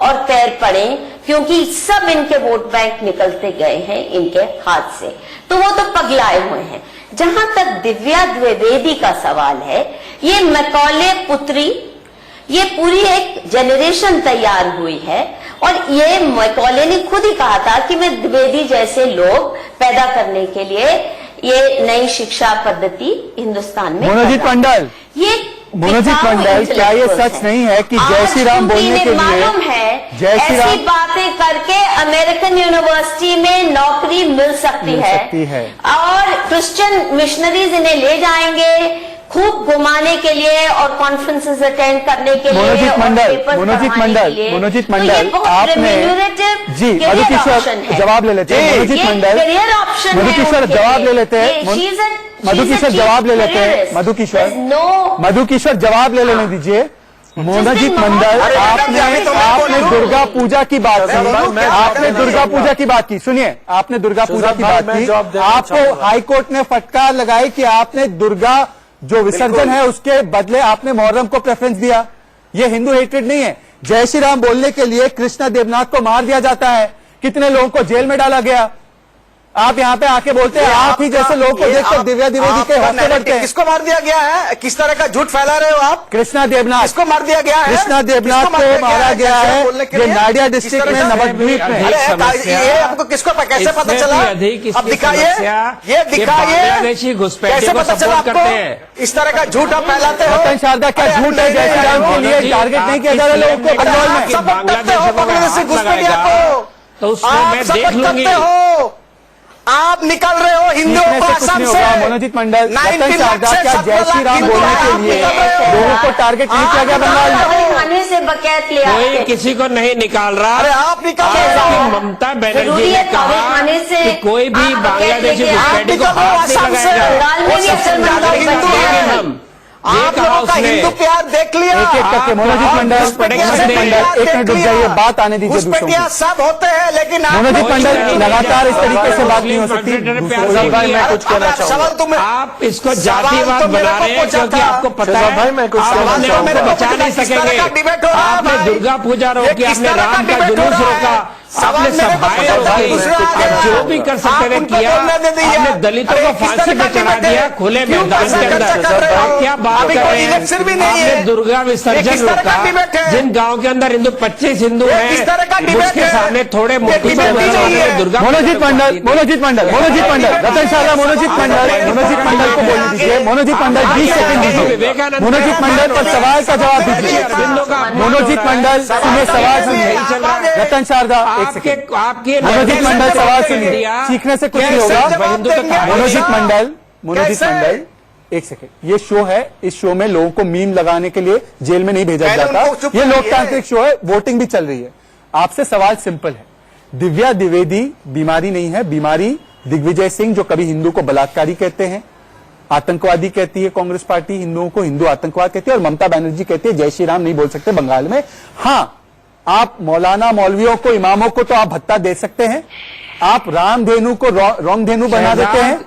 और पैर पड़े, क्योंकि सब इनके वोट बैंक निकलते गए हैं इनके हाथ से, तो वो तो पगलाए हुए हैं। जहां तक दिव्या द्विवेदी का सवाल है, ये मैकॉले पुत्री, ये पूरी एक जनरेशन तैयार हुई है और ये मैकॉले ने खुद ही कहा था कि मैं द्विवेदी जैसे लोग पैदा करने के लिए ये नई शिक्षा पद्धति हिंदुस्तान में। मनोजीत मंडल, मनोजीत मंडल, क्या ये सच नहीं है कि जय श्री राम बोलने के लिए मालूम है ऐसी बातें करके अमेरिकन यूनिवर्सिटी में नौकरी मिल सकती है और क्रिश्चियन मिशनरीज इन्हें ले जाएंगे खूब घुमाने के लिए और कॉन्फ्रेंसेस अटेंड करने के लिए। मनोजीत मंडल, आपने जी मधुकेश्वर जवाब ले लेते हैं। मनोजीत मंडल, मधुकेश्वर जवाब ले लेते हैं। मधुकेश्वर जवाब ले लेते हैं। मधुकेश्वर जवाब ले लेने दीजिए। मनोजीत मंडल, आपने दुर्गा पूजा की बात की, आपने दुर्गा पूजा की बात की, सुनिए, आपने दुर्गा पूजा की बात की। आपको हाईकोर्ट ने फटकार लगाई कि आपने दुर्गा जो विसर्जन है उसके बदले आपने मुहर्रम को प्रेफरेंस दिया। ये हिंदू हेट्रेड नहीं है। जय श्री राम बोलने के लिए कृष्णा देवनाथ को मार दिया जाता है, कितने लोगों को जेल में डाला गया। आप यहाँ पे आके बोलते हैं आप ही जैसे लोगों को देखकर दिव्या द्विवेदी के हौसले बढ़ते हैं। किसको मार दिया गया है? किस तरह का झूठ फैला रहे हो आप? कृष्णा देवनाथ, किसको मार दिया गया है? कृष्णा देवनाथ को मारा गया है ये नाडिया डिस्ट्रिक्ट में नवद्वीप में। ये आपको किसको कैसे पता चला? अब दिखाइए, ये दिखाइए कैसे पता चला आपको? इस तरह का झूठ आप फैलाते हो। रतन शारदा, क्या झूठ है? जय श्री राम के लिए टारगेट नहीं किया जा रहा लोगों को बंगाल में। तो उसमें मैं देख लूंगी। आप निकल रहे हो हिंदुओं को असम से। मनोजीत मंडल, रतन शारदा, क्या जय श्री राम बोलने के लिए लोगों को टारगेट नहीं किया गया बंगाल में? खाने से बकैत ले कोई किसी को नहीं निकाल रहा। अरे आप निकाल रहे हो। ममता बनर्जी ने कहा कि कोई भी बांग्लादेशी घुसपैठी को हाथ नहीं लगाएगा। हम आप लोगों का हिंदू प्यार देख लिया। एक एक करके मनोजीत मंडल, एक मिनट रुक जाइए, बात आने दीजिए दूसरों को। सब होते हैं लेकिन मनोजीत मंडल, लगातार इस तरीके से बात नहीं हो सकती। मैं कुछ कहना चाहूंगा। आप इसको जातिवाद बना रहे हैं क्योंकि आपको पता है भाई मैं कुछ बचा नहीं सकेंगे। आपने दुर्गा पूजा रोकी, आपने राम का जुलूस रोका, आपने सभाएं रोकी, जो भी कर सकते थे किया। आपने दलितों को फांसी पे चढ़ा दिया खुले मैदान के अंदर। क्या बात कर रहे हैं? आपने दुर्गा दुर्गा विसर्जन किस तरह का डिबेट रोका, है? जिन गांव के अंदर पच्चीस हिंदू ये हैं, किस तरह का डिबेट उसके है? सामने थोड़े ये मूर्ति डिबेट बनाने नहीं वाले है। दुर्गा मनोजीत मंडल रतन शारदा, मनोजीत मंडल को बोलने दीजिए। मनोजीत मंडल 20 सेकंड दीजिए। मनोजीत मंडल पर सवाल का जवाब दीजिए। मनोजीत मंडल सुनिए, सवाल सुनिए। रतन शारदा एक सेकंड। आपके मनोजीत मंडल सवाल सुनिए, सीखने से कुछ नहीं होगा। मनोजीत मंडल एक सेकंड। ये शो है, इस शो में लोगों को मीम लगाने के लिए जेल में नहीं भेजा पहले जाता। उनको चुप ये करिए। लोकतांत्रिक शो है, वोटिंग भी चल रही है। आपसे सवाल सिंपल है, दिव्या द्विवेदी बीमारी नहीं है, बीमारी दिग्विजय सिंह, जो कभी हिंदू को बलात्कारी कहते हैं, आतंकवादी कहती है कांग्रेस पार्टी, हिंदुओं को हिंदू आतंकवाद कहती है, और ममता बनर्जी कहती है जय श्री राम नहीं बोल सकते बंगाल में। हाँ, आप मौलाना मौलवियों को, इमामों को तो आप भत्ता दे सकते हैं, आप रामधेनु को रोंगधेनु बना देते हैं।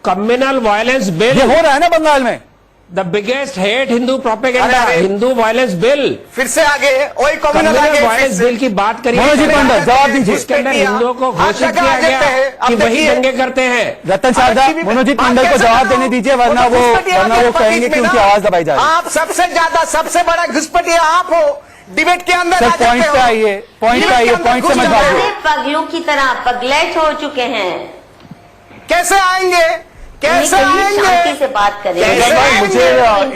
कम्युनल वायलेंस बिल, ये हो रहा है ना बंगाल में। The biggest hate Hindu propaganda, अरे, हिंदू वायलेंस बिल, फिर से आगे वही कम्युनल आगे कम्युनल वायलेंस बिल की बात करिए। मनोजीत मंडल जवाब दीजिए। जिसके अंदर हिंदुओं को घोषित किया गया कि वही दंगे करते हैं। रतन शारदा, मनोजीत मंडल को जवाब देने दीजिए, वरना वो कहेंगे कि उनकी आवाज दबाई जा रही है। आप सबसे ज्यादा, सबसे बड़ा घुसपैठिया आप हो, डिबेट के अंदर सर आ जाते पॉइंट हो। पे आइए, पॉइंट पे आइए, पॉइंट से मत भागिए। सारे पगलों की तरह पगलेट हो चुके हैं। कैसे आएंगे, कैसे शांति आएंगे? से बात करें। कैसे आएंगे? मुझे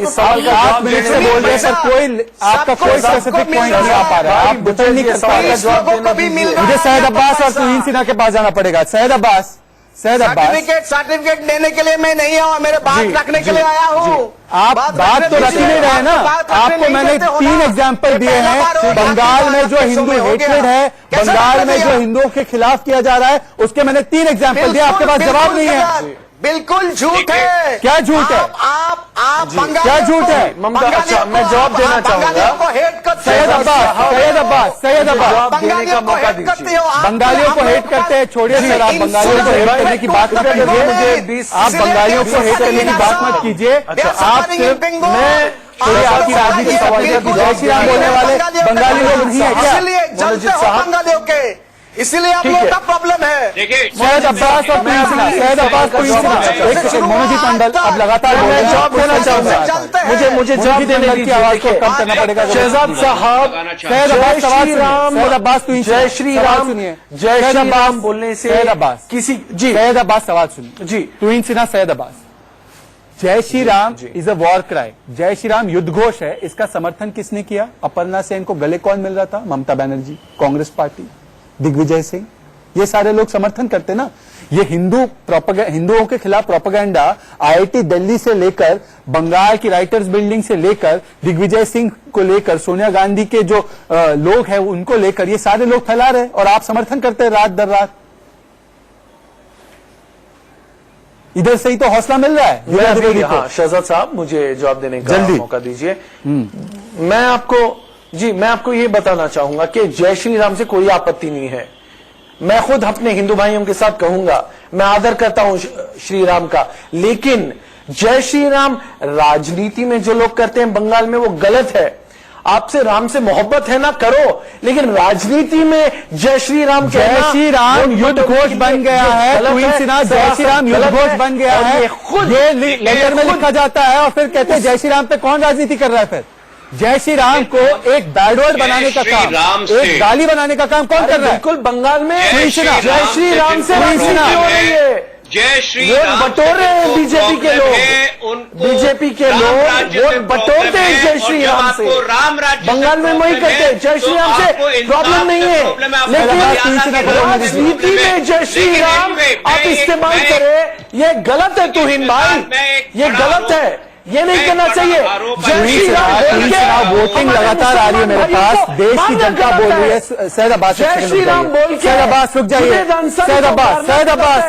इस सवाल का 8 मिनट से बोल रहे हैं, सर कोई आपका कोई स्पेसिफिक पॉइंट नहीं आ पा रहा है, आप डिफेंड नहीं कर पा रहे। लोगों को भी मिल रहा मुझे है सैयद अब्बास और तुहीन सिन्हा के पास जाना पड़ेगा। सैयद अब्बास सर्टिफिकेट देने के लिए मैं नहीं आया, मेरे बात रखने के लिए आया हूँ। आप बात तो रख ही नहीं रहे ना। आपको मैंने 3 एग्जाम्पल दिए हैं। बंगाल में जो हिंदू हेट्रेड है, बंगाल में जो हिंदुओं के खिलाफ किया जा रहा है, उसके मैंने 3 एग्जाम्पल दिए। आपके पास जवाब नहीं है। बिल्कुल झूठ है। क्या झूठ है? आप क्या झूठ है? अच्छा, मैं जवाब देना चाहूंगा। को हेट करते सैयद अब्बास, सैयद अब्बास, सैयद अब्बास, बंगालियों को हेट करते हो आप। बंगालियों को हेट करते हैं, छोड़िए सर, आप बंगालियों को हेट करने की बात मत कीजिए। आप बंगालियों को हेट करने की बात मत कीजिए। आप सिर्फ छोड़िए, आपकी राजनीति जय श्री राम बोलने वाले बंगाली लोग नहीं है क्या? इसलिए जलते हो बंगालियों के, इसीलिए आप लोगों का प्रॉब्लम है। देखिए सैयद अब्बास और तुहीन सिन्हा, सैयद अब्बास तुहीन सिन्हा, एक सेकंड। मनोजीत मंडल अब लगातार बोल रहे हैं। जवाब देना चाहूंगा। मुझे जवाब देने की आवाज को कम करना पड़ेगा। शहजाद साहब, सैयद अब्बास सवाल सुनिए। सैयद अब्बास तुहीन सिन्हा, जय श्री सवाल राम, सुनिए। जय सैयद श्री अब्बास राम बोलने से सैयद अब्बास किसी जी सैयद अब्बास सवाल सुनिए जी। तुहीन सिन्हा, सैयद अब्बास, जय Shri Ram is a war cry, जय श्री राम युद्ध घोष है। इसका समर्थन किसने किया? अपर्णा सेन को गले कौन मिल रहा था? ममता बनर्जी, कांग्रेस पार्टी, दिग्विजय सिंह, ये सारे लोग समर्थन करते ना। ये हिंदुओं के खिलाफ प्रोपेगेंडा आईआईटी दिल्ली से लेकर, बंगाल की राइटर्स बिल्डिंग से लेकर, दिग्विजय सिंह को लेकर, सोनिया गांधी के जो लोग हैं उनको लेकर, ये सारे लोग फैला रहे और आप समर्थन करते हैं रात दर रात। इधर से ही तो हौसला मिल रहा है। हाँ, शहजाद साहब, मुझे जवाब देने का जल्दी मौका दीजिए। मैं आपको ये बताना चाहूंगा कि जय श्री राम से कोई आपत्ति नहीं है। मैं खुद अपने हिंदू भाइयों के साथ कहूंगा, मैं आदर करता हूं श्री राम का, लेकिन जय श्री राम राजनीति में जो लोग करते हैं बंगाल में वो गलत है। आपसे राम से मोहब्बत है ना, करो, लेकिन राजनीति में जय श्री राम जय श्री राम युद्ध घोष बन गया है। तुहीन सिन्हा, जय श्री राम युद्ध घोष बन गया है। ये लेटर में लिखा जाता है और फिर कहते हैं जय श्री राम पे कौन राजनीति कर रहा है? फिर जय श्री राम को एक बैडवर्ड बनाने का काम, एक गाली बनाने का काम कौन कर रहा है? बिल्कुल, बंगाल में जय श्री राम जय श्री राम से राजनीति हो रही है। जय श्री वोट राम बटोर रहे हैं बीजेपी के लोग, बीजेपी के लोग वोट बटोरते हैं जय श्री राम से। बंगाल में वही करते हैं, जय श्री राम से प्रॉब्लम नहीं है, लेकिन राजनीति में जय श्री राम आप इस्तेमाल करें, ये गलत है तुहीन भाई, ये गलत है, ये नहीं करना चाहिए। जय श्री राम वोटिंग लगातार आ रही है मेरे पास, देश की जनता बोल रही है। सैयद अब्बास, जय श्री राम बोल के सैयद अब्बास रुक जाइए। सैयद अब्बास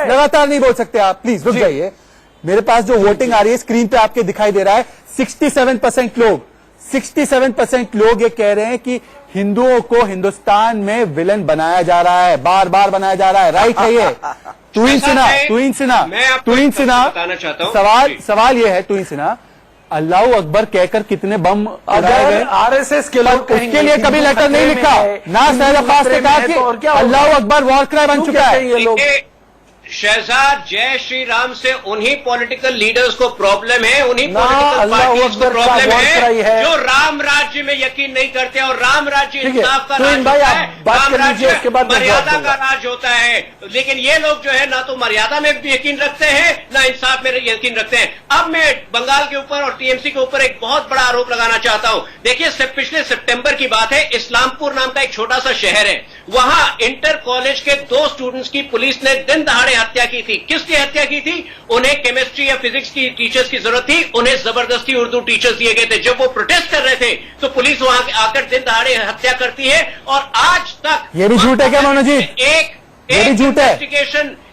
लगातार नहीं बोल सकते आप, प्लीज रुक जाइए। मेरे पास जो वोटिंग आ रही है स्क्रीन पे आपके दिखाई दे रहा है, 67% लोग ये कह रहे हैं कि हिंदुओं को हिंदुस्तान में विलन बनाया जा रहा है, बार बार बनाया जा रहा है। राइट है ये? तुहीन सिन्हा, सवाल ये है तुहीन सिन्हा, अल्लाह अकबर कहकर कितने बम उड़ाए गए? आरएसएस के लोग उसके लिए कभी लेटर नहीं लिखा ना। सैयद अब्बास ने कहा कि अल्लाह अकबर वॉर क्राई बन चुका है। ये लोग शहजाद जय श्री राम से उन्हीं पॉलिटिकल लीडर्स को प्रॉब्लम है, उन्हीं ना, पॉलिटिकल अल्लाह पार्टीज को अकबर का प्रॉब्लम वॉर क्राई है है। जो राम राज्य में यकीन नहीं करते और राम राज्य ठीक है, इंसाफ का तो राज इन भाई होता आप है, बात राम कर लीजिए, राज्य उसके बाद मैं जवाब मर्यादा दूंगा। का राज होता है। लेकिन ये लोग जो है ना तो मर्यादा में भी यकीन रखते हैं ना इंसाफ में यकीन रखते हैं। अब मैं बंगाल के ऊपर और टीएमसी के ऊपर एक बहुत बड़ा आरोप लगाना चाहता हूं। देखिए पिछले सितंबर की बात है, इस्लामपुर नाम का एक छोटा सा शहर है, वहां इंटर कॉलेज के 2 स्टूडेंट्स की पुलिस ने दिन दहाड़े हत्या की थी। किसकी हत्या की थी? उन्हें केमिस्ट्री या फिजिक्स की टीचर्स की जरूरत थी, उन्हें जबरदस्ती उर्दू टीचर्स दिए गए थे। जब वो प्रोटेस्ट कर रहे थे तो पुलिस वहां आकर दिन दहाड़े हत्या करती है और आज तक ये भी झूठ है क्या मनोज जी? ये भी झूठ है।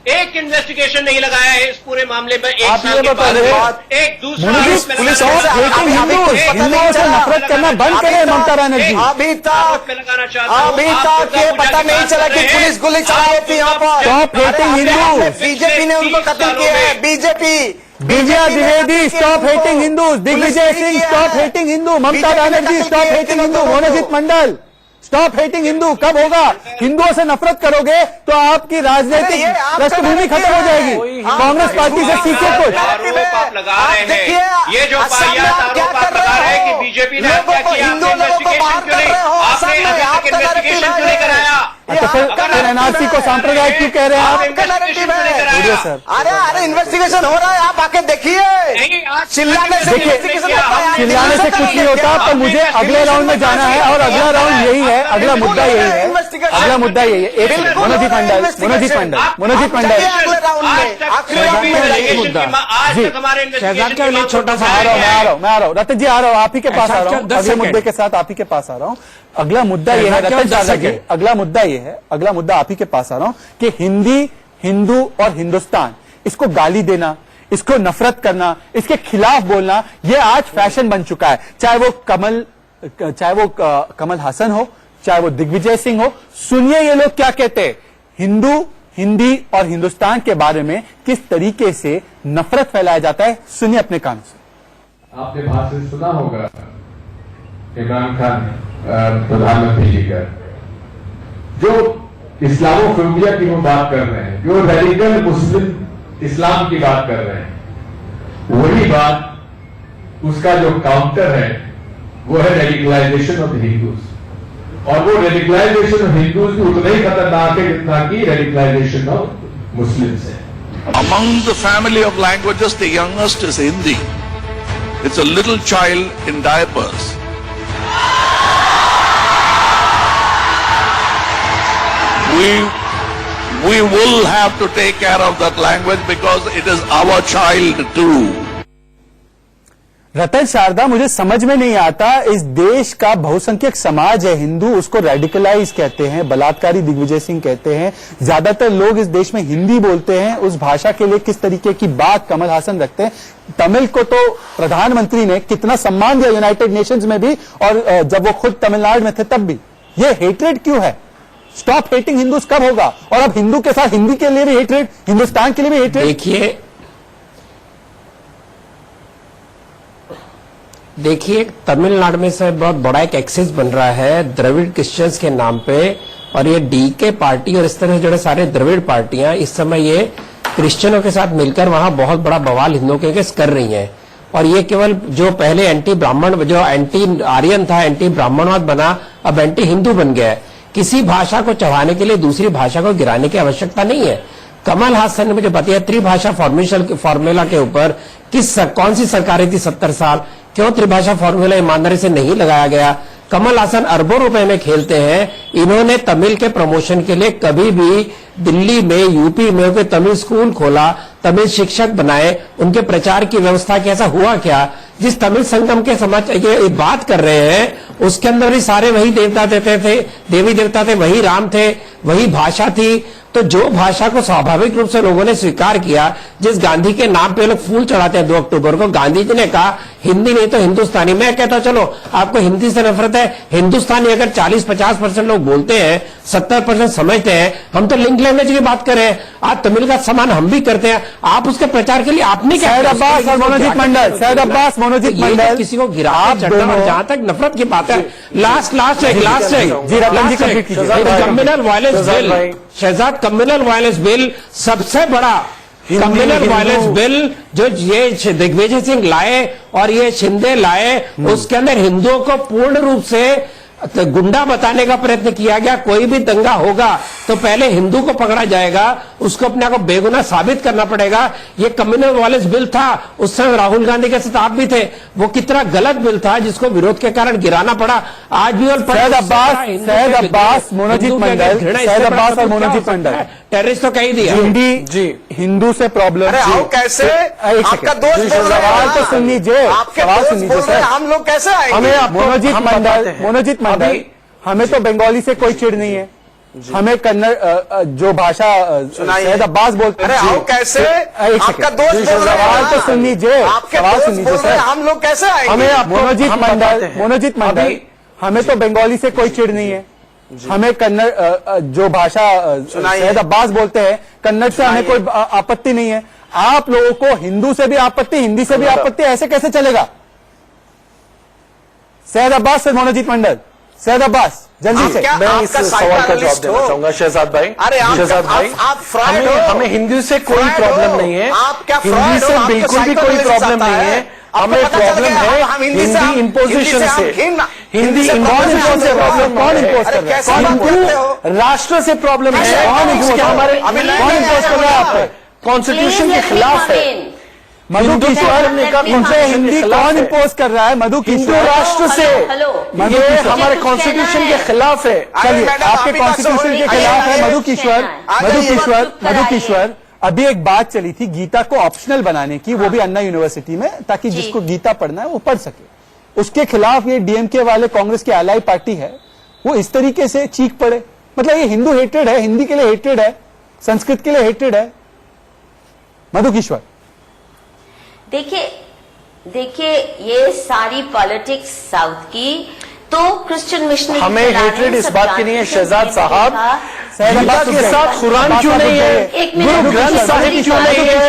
एक इन्वेस्टिगेशन नहीं लगाया है इस पूरे मामले में। एक आप साल ये के बता बाद रहे में एक दूसरा मनोज जी, आरोप में पुलिस लगाना और चाहता हूं। हिंदुओं से नफरत करना बंद करें ममता बनर्जी। अभी आरोप में तक लगाना चाहता हूं। अभी आप तक दुर्गा ये पूजा पता की नहीं बात चला कर कि रहे हैं। पुलिस गोली चला रही थी यहाँ पर। Stop hating Hindus. बीजेपी ने उनको कत्ल किया है, BJP. Divya Dwivedi stop hating Hindus, Digvijay Singh stop hating Hindu, Mamata Banerjee stop hating Hindu, Manojit Mandal stop hating Hindu. कब होगा? हिंदुओं से नफरत करोगे तो आपकी राजनीतिक पृष्ठभूमि खत्म हो जाएगी। कांग्रेस पार्टी से सीखे कुछ। आरोप आप लगा रहे हैं, ये जो वाहियात आरोप आप लगा रहे हैं कि बीजेपी ने हत्या किया, आपने इन्वेस्टिगेशन क्यों नहीं? आपने अभी तक इन्वेस्टिगेशन क्यों नहीं कराया? अच्छा फिर एनआरसी को सांप्रदायिक क्यों कह रहे हैं आप? बोलिए सर। अरे इन्वेस्टिगेशन हो रहा है, आप आके देखिए। चिल्लाने से देखिए, investigation होता है। चिल्लाने से कुछ नहीं होता। तो मुझे अगले राउंड में जाना है और अगला राउंड यही है, अगला मुद्दा यही है, अगला मुद्दा यही है। एक मिनट, मनोजीत मंडल, मनोजीत मंडल, मनोजीत मंडल, अगले राउंड में आज तक हमारे शहजाद का लिए छोटा सा मैं आ रहा हूँ रतन जी, आ रहा हूँ, आप ही के पास आ रहा हूँ। अगले मुद्दे के साथ आप ही के पास आ रहा हूँ। अगला मुद्दा यह है रतन शाह जी, अगला मुद्दा यह है, अगला मुद्दा आप ही के पास आ रहा हूं कि हिंदी, हिंदू और हिंदुस्तान, इसको गाली देना, इसको नफरत करना, इसके खिलाफ बोलना, यह आज फैशन बन चुका है। चाहे वो कमल हासन हो, चाहे वो दिग्विजय सिंह हो। सुनिए ये लोग क्या कहते हैं। हिंदू, हिंदी और हिंदुस्तान के बारे में किस तरीके से नफरत फैलाया जाता है, सुनिए अपने कान से। आपने भाषण सुना होगा इमरान खान प्रधानमंत्री जी का, जो इस्लामोफोबिया की वो बात कर रहे हैं, जो रेडिकल मुस्लिम इस्लाम की बात कर रहे हैं, वही बात उसका जो काउंटर है वो है रेडिकलाइजेशन ऑफ हिंदूज। और वो रेडिकलाइजेशन ऑफ हिंदूज भी उतना ही खतरनाक है जितना कि रेडिकलाइजेशन ऑफ मुस्लिम्स है। Among the family of languages, the youngest is Hindi. It's a little child in diapers. We will have to take care of that language because it is our child too. रतन शारदा, मुझे समझ में नहीं आता, इस देश का बहुसंख्यक समाज है हिंदू, उसको रेडिकलाइज कहते हैं, बलात्कारी दिग्विजय सिंह कहते हैं। ज्यादातर लोग इस देश में हिंदी बोलते हैं, उस भाषा के लिए किस तरीके की बात कमल हासन रखते हैं। तमिल को तो प्रधानमंत्री ने कितना सम्मान दिया यूनाइटेड नेशंस में भी, और जब वो खुद तमिलनाडु में थे तब भी। ये हेट्रेड क्यों है? स्टॉप हेटिंग हिंदूज कब होगा? और अब हिंदू के साथ हिंदी के लिए भी हेट्रेड, हिंदुस्तान के लिए भी हेट्रेड। देखिए तमिलनाडु में से बहुत बड़ा एक एक्सेस बन रहा है द्रविड़ क्रिश्चियंस के नाम पे, और ये डीके पार्टी और इस तरह से जुड़े सारे द्रविड़ पार्टियां इस समय ये क्रिश्चियनों के साथ मिलकर वहां बहुत बड़ा बवाल हिंदुओं के कर रही हैं। और ये केवल जो पहले एंटी ब्राह्मण, जो एंटी आर्यन था, एंटी ब्राह्मणवाद बना, अब एंटी हिंदू बन गया है। किसी भाषा को चढ़ाने के लिए दूसरी भाषा को गिराने की आवश्यकता नहीं है। कमल हासन ने मुझे बताया त्रिभाषा फॉर्मूला के ऊपर कौन सी सरकारें थी 70 साल, क्यों त्रिभाषा फॉर्मूला ईमानदारी से नहीं लगाया गया? कमल हासन अरबों रुपए में खेलते हैं। इन्होंने तमिल के प्रमोशन के लिए कभी भी दिल्ली में, यूपी में कोई तमिल स्कूल खोला, तमिल शिक्षक बनाए, उनके प्रचार की व्यवस्था की? ऐसा हुआ क्या? जिस तमिल संगम के समाज ये बात कर रहे हैं उसके अंदर भी सारे वही देवता देते थे, देवी देवता थे, वही राम थे, वही भाषा थी। तो जो भाषा को स्वाभाविक रूप से लोगों ने स्वीकार किया, जिस गांधी के नाम पे लोग फूल चढ़ाते हैं 2 अक्टूबर को, गांधी जी ने कहा हिंदी नहीं तो हिंदुस्तानी। मैं कहता चलो आपको हिंदी से नफरत है, हिंदुस्तानी अगर 40-50% लोग बोलते हैं, 70% समझते हैं, हम तो लिंक लैंग्वेज की बात कर रहे हैं। आज तमिल का सम्मान हम भी करते हैं, आप उसके प्रचार के लिए आपने क्या? सैयद अब्बास और मनोजीत मंडल, सैयद अब्बास मनोजीत मंडल, किसी को गिरा जहां तक नफरत की बात है, लास्ट जी रतन जी कंप्लीट कीजिए। Communal violence violence Shahzad bill, भाई। शहजाद कम्युनल वायलेंस बिल सबसे बड़ा कम्युनल वायलेंस बिल जो ये दिग्विजय सिंह लाए और ये शिंदे लाए, उसके अंदर हिंदुओं को पूर्ण रूप से गुंडा बताने का प्रयत्न किया गया। कोई भी दंगा होगा तो पहले हिंदू को पकड़ा जाएगा, उसको अपने को बेगुनाह साबित करना पड़ेगा। ये कम्युनल वायलेंस बिल था, उस समय राहुल गांधी के साथ आप भी थे, वो कितना गलत बिल था जिसको विरोध के कारण गिराना पड़ा। आज भी सैयद अब्बास, मोनोजीत मंडल, सैयद अब्बास और मोनोजीत मंडल टेररिस्ट तो कह दिया। हिंदू से प्रॉब्लम। अरे आओ कैसे आपका दोस्त बोल रहा है, सवाल तो सुन लीजिए, आपके सवाल दोस्त सुन लीजिए बोल रहे हैं, सर। हम लोग कैसे आएंगे? हमें मोनोजीत मंडल, हमें तो बंगाली से कोई चिढ़ नहीं है, हमें कन्नड़ जो भाषा सैयद अब्बास बोलते हैं। अरे आओ कैसे आपका दोस्त बोल रहा है, सवाल तो सुन लीजिए, आपके सवाल दोस्त सुन लीजिए बोल रहे हैं, सर। हम लोग कैसे आएंगे? हमें मोनोजीत मंडल, हमें तो बंगाली से कोई चिढ़ नहीं है, हमें कन्नड़ जो भाषा सैयद अब्बास बोलते हैं, कन्नड़ से हमें कोई आपत्ति नहीं है। आप लोगों को हिंदू से भी आपत्ति, हिंदी से भी आपत्ति, ऐसे कैसे चलेगा? सैयद अब्बास से मोनोजीत मंडल, सैयद अब्बास जल्दी से। मैं इस सवाल का जवाब देना चाहूंगा शहजाद भाई। अरे शहजाद भाई, आप फ्रॉड हो, हमें हिंदी से कोई प्रॉब्लम नहीं है, आप क्या हिंदी से बिल्कुल भी कोई प्रॉब्लम नहीं है। हमें प्रॉब्लम है हिंदी इम्पोजिशन से, हिंदी इम्पोजिशन से प्रॉब्लम। कौन इम्पोज कर रहा है? हिंदू राष्ट्र से प्रॉब्लम है। कौन इम्पोज कर रहा है? आप कॉन्स्टिट्यूशन के खिलाफ है। मधु किशोर ने कहा मुझे हिंदी कौन इम्पोज कर रहा है? मधु हिंदू किशोर राष्ट्र से, ये हमारे कॉन्स्टिट्यूशन के खिलाफ है। चलिए, आपके कॉन्स्टिट्यूशन के खिलाफ है मधु किशोर। अभी एक बात चली थी गीता को ऑप्शनल बनाने की, वो भी अन्ना यूनिवर्सिटी में, ताकि जिसको गीता पढ़ना है वो पढ़ सके। उसके खिलाफ ये डीएमके वाले, कांग्रेस की एलाई पार्टी है, वो इस तरीके से चीख पड़े। मतलब ये हिंदू हेटेड है, हिंदी के लिए हेटेड है, संस्कृत के लिए हेटेड है। मधु किशोर, देखिए ये सारी पॉलिटिक्स साउथ की, तो क्रिश्चियन मिशनरी हमें हेट्रेड इस बात की नहीं है शहजाद साहब। गीता के साथ कुरान क्यों नहीं है? गुरु ग्रंथ साहिब क्यों नहीं है?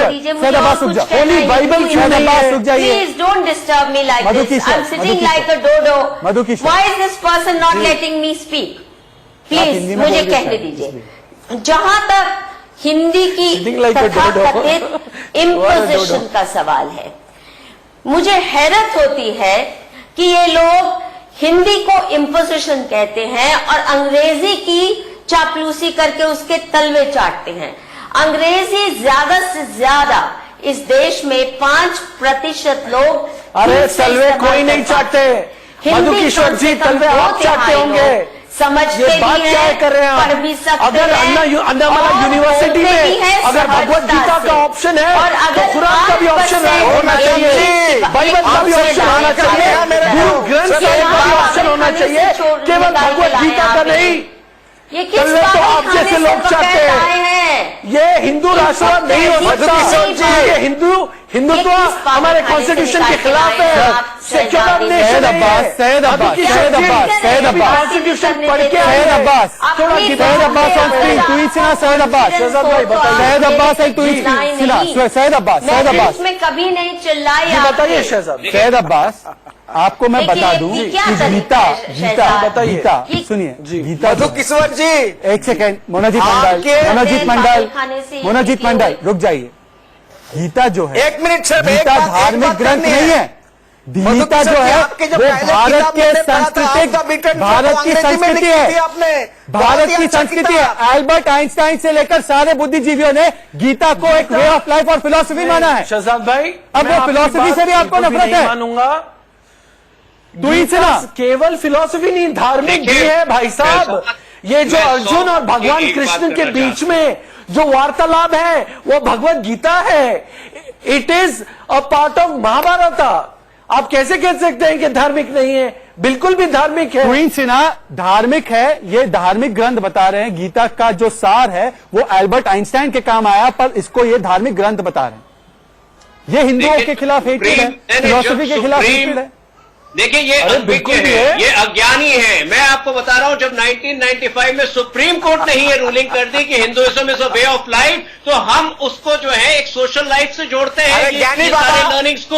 होली बाइबल क्यों नहीं है? Please don't disturb me like this, I am sitting like a dodo. Why is this person not letting me speak? Please मुझे कहने दीजिए। जहां तक हिंदी की तथाकथित इम्पोजिशन का सवाल है, मुझे हैरत होती है कि ये लोग हिंदी को इम्पोजिशन कहते हैं और अंग्रेजी की चापलूसी करके उसके तलवे चाटते हैं। अंग्रेजी ज्यादा से ज्यादा इस देश में 5% लोग, अरे तलवे कोई नहीं चाटते। मधु किशोर जी, तलवे आप चाटते होंगे। समझते ये बात क्या कर रहे हैं आप? पढ़ भी सकते अगर अन्नामला यूनिवर्सिटी में अगर भगवत गीता का ऑप्शन है और तो अगर कुरान का भी ऑप्शन होना चाहिए, बाइबल का भी ऑप्शन होना चाहिए, गुरु ग्रंथ साहिब का भी ऑप्शन होना चाहिए, केवल भगवत गीता का नहीं। ये किस तलवे तो आप जैसे लोग चाहते हैं। ये हिंदू राष्ट्रवाद नहीं हो सकता। ये हिंदुत्व हमारे कॉन्स्टिट्यूशन के खिलाफ है। सेक्युलर नेशन है। सैयद अब्बास कॉन्स्टिट्यूशन पढ़ के Syed Abbas on screen tweet सुना। सैयद अब्बास एक ट्वीट सुना। सैयद अब्बास में कभी नहीं चिल्लाई। बताइए शहजाद। सैयद अब्बास, आपको मैं बता दूं कि गीता सुनिए, गीता मधु किशोर जी, एक सेकेंड, मोनोजीत मंडल रुक जाइए। गीता जो है, एक मिनट सर, गीता धार्मिक ग्रंथ नहीं है। गीता जो है वो भारत के सांस्कृतिक, भारत की संस्कृति है, भारत की संस्कृति है। एल्बर्ट आइंस्टाइन से लेकर सारे बुद्धिजीवियों ने गीता को एक वे ऑफ लाइफ और फिलॉसफी माना है। शहजाद भाई, अब वो फिलॉसफी से भी आपको नफरत है? मानूंगा। गीता केवल फिलॉसफी नहीं, धार्मिक भी है भाई साहब। ये जो अर्जुन और भगवान कृष्ण के बीच में जो वार्तालाप है वो भगवत गीता है। It is a part of Mahabharata. आप कैसे कह सकते हैं कि धार्मिक नहीं है? बिल्कुल भी धार्मिक है। क्वीन सिन्हा, धार्मिक है, ये धार्मिक ग्रंथ बता रहे हैं। गीता का जो सार है वो एल्बर्ट आइंस्टाइन के काम आया, पर इसको ये धार्मिक ग्रंथ बता रहे हैं। ये हिंदुओं के खिलाफ हेटेड है, फिलॉसफी के खिलाफ हेटेड है। देखिए ये अनभिज्ञ है, ये अज्ञानी है। मैं आपको बता रहा हूं, जब 1995 में सुप्रीम कोर्ट ने ही ये रूलिंग कर दी कि Hinduism is a way of life, तो हम उसको जो है एक सोशल लाइफ से जोड़ते हैं ये सारे लर्निंग्स को।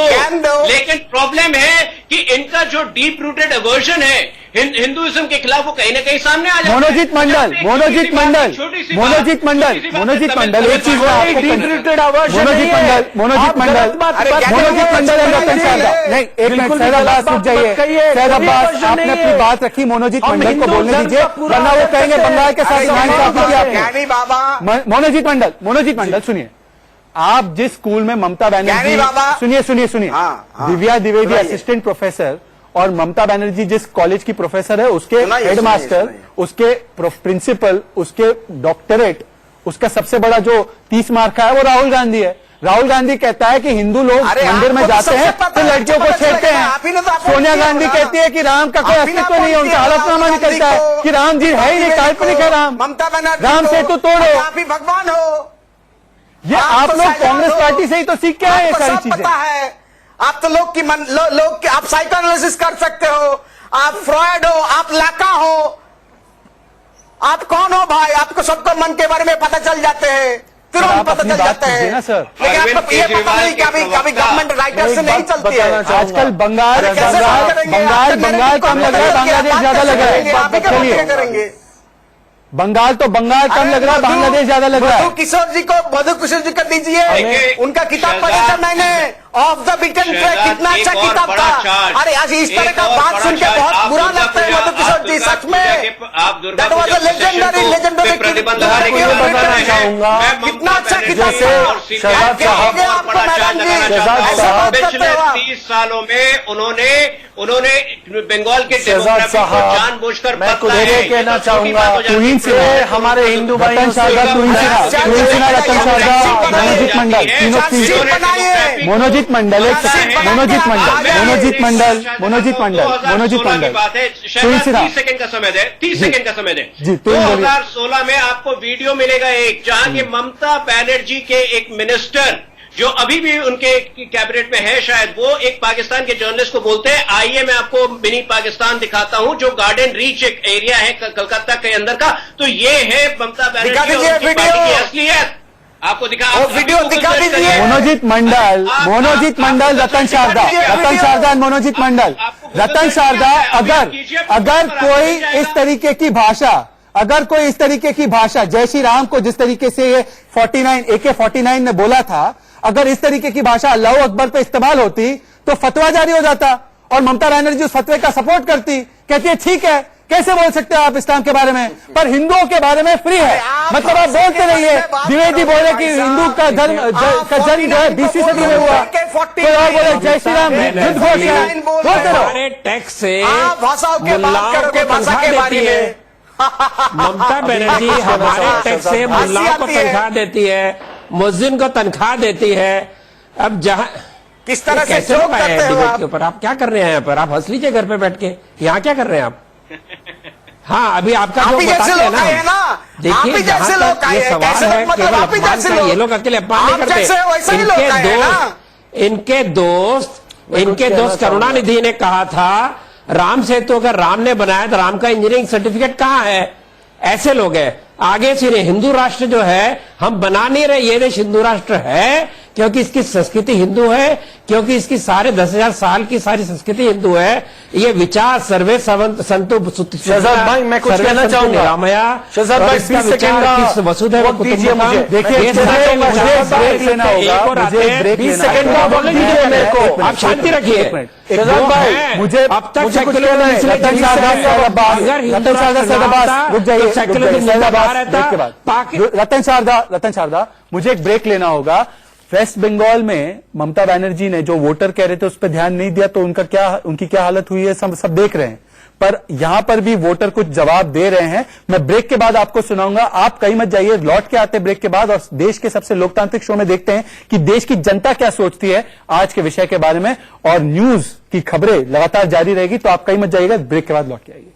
लेकिन प्रॉब्लम है कि इनका जो डीप रूटेड अवर्जन है हिंदुइज्म के खिलाफ वो कहीं ना कहीं सामने आ जाता है। मनोजीत मंडल, मनोजीत मंडल, मनोजीत मंडल, मनोजीत मंडल, एक चीज मैं आपको मनोजीत मंडल, मनोजीत मंडल, मनोजीत मंडल एंड रतन शारदा, नहीं एक मिनट सैयद अब्बास रुक जाइए, सैयद अब्बास आपने अपनी बात रखी, मनोजीत मंडल को बोलने दीजिए वरना वो कहेंगे बंगाल के साथ नाइंसाफी की आपने। मनोजीत मंडल, मनोजीत मंडल सुनिए, आप जिस स्कूल में ममता बनर्जी, सुनिए सुनिए सुनिए, दिव्या द्विवेदी असिस्टेंट प्रोफेसर और ममता बनर्जी जिस कॉलेज की प्रोफेसर है उसके हेडमास्टर, उसके प्रिंसिपल, उसके डॉक्टरेट, उसका सबसे बड़ा जो 30 मार्क का है वो राहुल गांधी है। राहुल गांधी कहता है कि हिंदू लोग मंदिर में जाते हैं तो लड़कियों को छेड़ते हैं। सोनिया गांधी कहती है कि राम का कोई अस्तित्व नहीं है, उनका हलफनामा निकलता है कि राम जी है ही नहीं, काल्पनिक है राम, राम सेतु तोड़ो, आप ही भगवान हो। ये आप लोग कांग्रेस पार्टी से ही तो सीख के आए ये सारी चीजें। आप तो लोग की लोग आप साइको एनालिसिस कर सकते हो, आप फ्रॉयड हो, आप लाका हो, आप कौन हो भाई? आपको सबको मन के बारे में पता चल जाते हैं, तुरंत पता चल जाते हैं ना सर। लेकिन आपको ये पता नहीं कि अभी गवर्नमेंट राइटर से नहीं चलती है। आजकल बंगाल कम लग रहा है, बांग्लादेश ज्यादा लग रहा है। चलिए करेंगे बंगाल तो बंगाल कम लग रहा है, बांग्लादेश ज्यादा लग रहा है। मधु किशोर जी को दीजिए, उनका किताब पढ़ा था मैंने, ऑफ द बीटन ट्रैक, कितना अच्छा किताब था। अरे आज इस तरह का बात सुन के बहुत बुरा लगता है मधु किशोर जी, सच में दैट वाज अ लेजेंडरी कितना अच्छा किताब था। आपको मैडम जी ऐसा बात करते हो आप? 30 सालों में उन्होंने बंगाल के डेमोग्राफी को जानबूझकर कहना चाहूंगा हमारे हिंदू रतन शारदा, रतन शारदा, मनोजीत मंडल, मनोजीत मंडल, मनोजीत मंडल, मनोजीत मंडल, मनोजीत मंडल, मनोजीत मंडल, 30 सेकंड का समय दे, 30 सेकंड का समय दे। 2016 में आपको वीडियो मिलेगा एक, जहां की ममता बनर्जी के एक मिनिस्टर जो अभी भी उनके कैबिनेट में है शायद, वो एक पाकिस्तान के जर्नलिस्ट को बोलते हैं, आइए मैं आपको मिनी पाकिस्तान दिखाता हूं, जो गार्डन रीच एक एरिया है कलकत्ता के अंदर का। तो ये है ममता बनर्जी और उनकी पार्टी की असलियत। आपको वीडियो दिखा दीजिए। मनोजीत मंडल, मनोजीत मंडल, रतन शारदा, रतन शारदा, मनोजीत मंडल, रतन शारदा, अगर कोई इस तरीके की भाषा, अगर कोई इस तरीके की भाषा जय श्री राम को जिस तरीके से ये AK-49 ने बोला था, अगर इस तरीके की भाषा अल्लाह अकबर पे इस्तेमाल होती तो फतवा जारी हो जाता और ममता बनर्जी उस फतवे का सपोर्ट करती, कहती है ठीक है, कैसे बोल सकते हो आप इस्लाम के बारे में, पर हिंदुओं के बारे में फ्री है। मतलब आप बोलते रहिए, द्विवेदी बोले कि हिंदू का धर्म का जन्म जो है 20वीं सदी में हुआ, कोई और बोले जय श्री राम युद्ध घोषणा, बोलते रहो। टैक्स से भाषाओं के बात करोगे, भाषा के बारे में ममता बनर्जी हमारे टैक्स से मुल्लाओं को तनख्वाह देती है, मुस्लिम को तनख्वाह देती है। अब जहां किस तरह से कैसे जोक करते हो डिबेट के ऊपर आप क्या कर रहे हैं? यहाँ पर आप हंस लीजिए घर पे बैठ के, यहाँ क्या कर रहे हैं आप? हाँ, अभी आपका जो बताते हैं ना, देखिए जहां तक ये सवाल है केवल अपमान का, ये लोग अकेले अपमान नहीं करते। इनके दोस्त करुणानिधि ने कहा था राम सेतु अगर राम ने बनाया तो राम का इंजीनियरिंग सर्टिफिकेट कहाँ है? ऐसे लोग हैं। आगे से हिंदू राष्ट्र जो है हम बना नहीं रहे, ये देश हिंदू राष्ट्र है क्योंकि इसकी संस्कृति हिंदू है, क्योंकि इसकी सारे 10,000 साल की सारी संस्कृति हिंदू है। ये विचार सर्वे संतु शहजाद भाई, मैं कुछ कहना चाहूंगा। रामया शहजाद भाई 20 सेकंड का वसुधैव कुटुंबकम। देखिए ब्रेक लेना होगा, मुझे ब्रेक 20 सेकंड का बोलने दीजिए मेरे को, आप शांति रखिए। शहजाद भाई मुझे अब तक सेक्युलर रतन शारदा रुक जाइए, रतन शारदा मुझे एक ब्रेक लेना होगा। वेस्ट बंगाल में ममता बनर्जी ने जो वोटर कह रहे थे उस पर ध्यान नहीं दिया तो उनकी क्या हालत हुई है सब देख रहे हैं, पर यहां पर भी वोटर कुछ जवाब दे रहे हैं। मैं ब्रेक के बाद आपको सुनाऊंगा, आप कहीं मत जाइए, लौट के आते ब्रेक के बाद और देश के सबसे लोकतांत्रिक शो में देखते हैं कि देश की जनता क्या सोचती है आज के विषय के बारे में, और न्यूज की खबरें लगातार जारी रहेगी, तो आप कहीं मत जाइएगा, ब्रेक के बाद लौट के आइए।